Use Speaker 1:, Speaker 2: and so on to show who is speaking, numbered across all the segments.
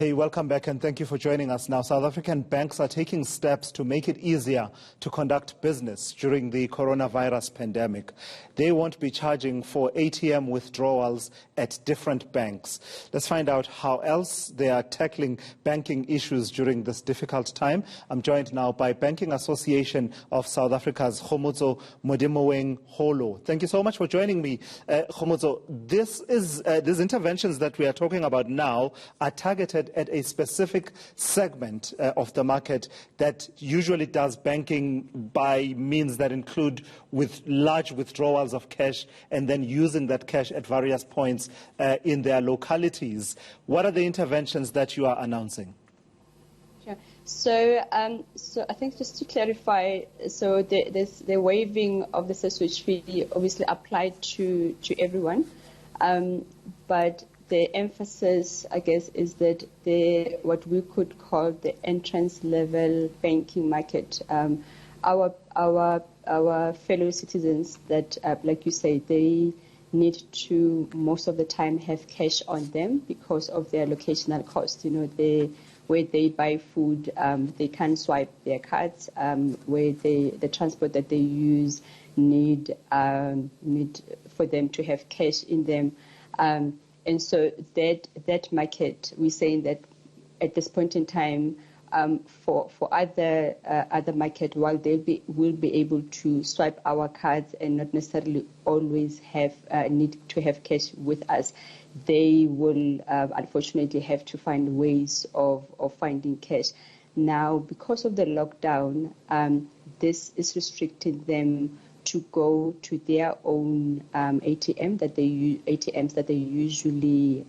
Speaker 1: Hey, welcome back and thank you for joining us. Now, South African banks are taking steps to make it easier to conduct business during the coronavirus pandemic. They won't be charging for ATM withdrawals at different banks. Let's find out how else they are tackling banking issues during this difficult time. I'm joined now by Banking Association of South Africa's Khomotso Modimoeng Holo. Thank you so much for joining me. Khomotso, these interventions that we are talking about now are targeted at a specific segment of the market that usually does banking by means that include with large withdrawals of cash and then using that cash at various points in their localities. What are the interventions that you are announcing?
Speaker 2: Sure. So I think just to clarify, so the waiving of the switch fee obviously applied to everyone, but the emphasis, I guess, is that what we could call the entrance level banking market. Our fellow citizens that, like you say, they need to most of the time have cash on them because of their locational cost. You know, where they buy food, they can't swipe their cards. Where the transport that they use need for them to have cash in them. And so that market, we're saying that at this point in time, for other market, while will be able to swipe our cards and not necessarily always need to have cash with us, they will unfortunately have to find ways of finding cash. Now, because of the lockdown, this is restricting them to go to their own ATMs that they usually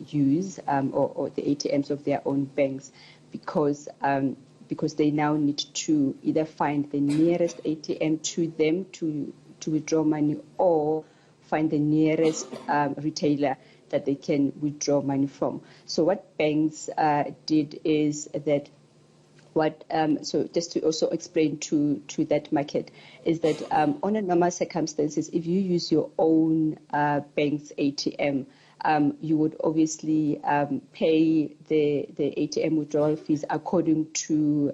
Speaker 2: use, or the ATMs of their own banks, because they now need to either find the nearest ATM to them to withdraw money, or find the nearest retailer that they can withdraw money from. So what banks did is that so just to also explain to that market is that on a normal circumstances, if you use your own bank's ATM, you would obviously pay the ATM withdrawal fees according to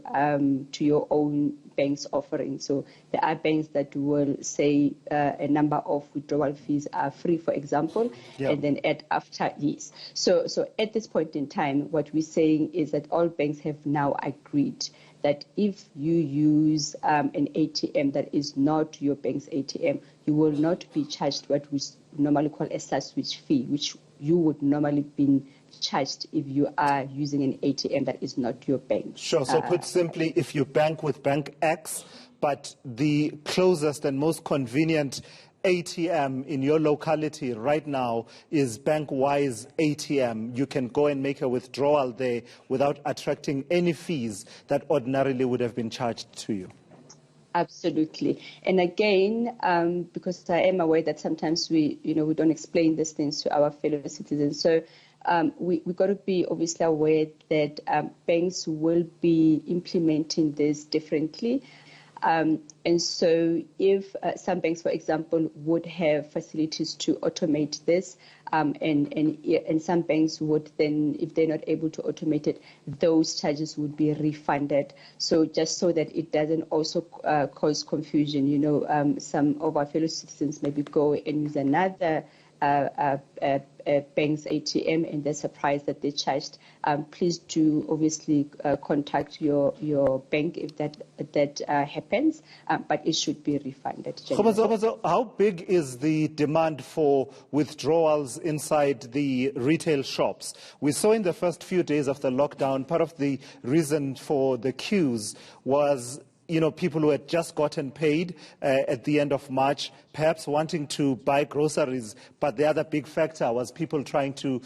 Speaker 2: your own bank's offering. So there are banks that will say a number of withdrawal fees are free, for example, and then add after yes. So at this point in time, what we're saying is that all banks have now agreed that if you use an ATM that is not your bank's ATM, you will not be charged what we normally call a switch fee, which you would normally be charged if you are using an ATM that is not your bank.
Speaker 1: Sure. So put simply, if you bank with Bank X, but the closest and most convenient ATM in your locality right now is Bank Y's ATM, you can go and make a withdrawal there without attracting any fees that ordinarily would have been charged to you.
Speaker 2: Absolutely. And again, because I am aware that sometimes we don't explain these things to our fellow citizens. So we've got to be obviously aware that banks will be implementing this differently. And so if some banks, for example, would have facilities to automate this, and some banks would then, if they're not able to automate it, those charges would be refunded. So just so that it doesn't also cause confusion, some of our fellow citizens maybe go and use another bank's ATM and they're surprised that they're charged. Please do obviously contact your bank if that happens, but it should be refunded.
Speaker 1: How big is the demand for withdrawals inside the retail shops? We saw in the first few days of the lockdown, part of the reason for the queues was people who had just gotten paid at the end of March, perhaps wanting to buy groceries. But the other big factor was people trying to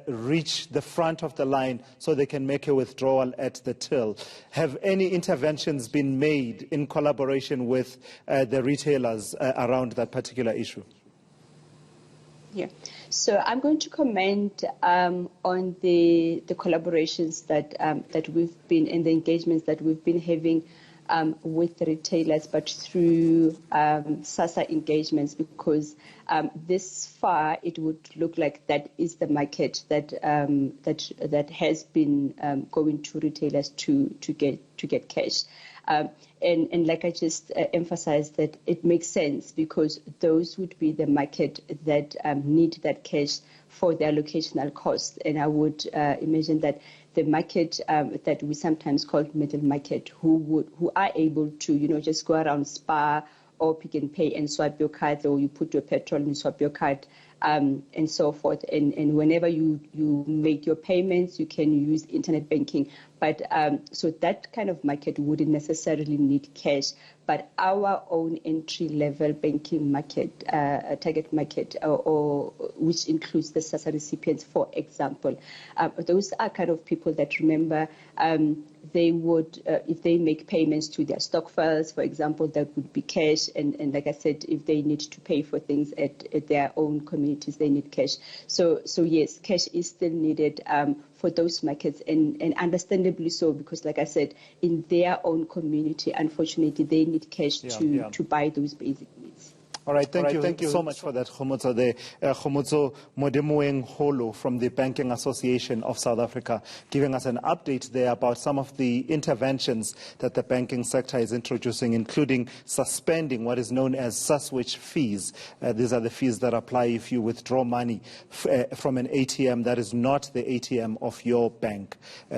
Speaker 1: reach the front of the line so they can make a withdrawal at the till. Have any interventions been made in collaboration with the retailers around that particular issue?
Speaker 2: Yeah. So I'm going to comment on the collaborations that we've been and the engagements that we've been having with retailers, but through SASSA engagements, because this far it would look like that is the market that has been going to retailers to get cash. And like I just emphasized, that it makes sense because those would be the market that need that cash for their locational costs. And I would imagine that the market that we sometimes call middle market, who are able to, just go around Spar or Pick and Pay and swipe your card, or you put your petrol and swipe your card, and so forth. And whenever you make your payments, you can use internet banking. But so that kind of market wouldn't necessarily need cash. But our own entry-level banking market, target market, or which includes the SASSA recipients, for example, those are kind of people that, remember, they would, if they make payments to their stock files, for example, that would be cash. And like I said, if they need to pay for things at their own communities, they need cash. So yes, cash is still needed for those markets, and understandably so, because like I said, in their own community, unfortunately, they need cash to buy those basic needs.
Speaker 1: All right, thank you so much for that, Khomotso. Khomotso Modemoeng Holo from the Banking Association of South Africa, giving us an update there about some of the interventions that the banking sector is introducing, including suspending what is known as SASWICH fees. These are the fees that apply if you withdraw money from an ATM that is not the ATM of your bank.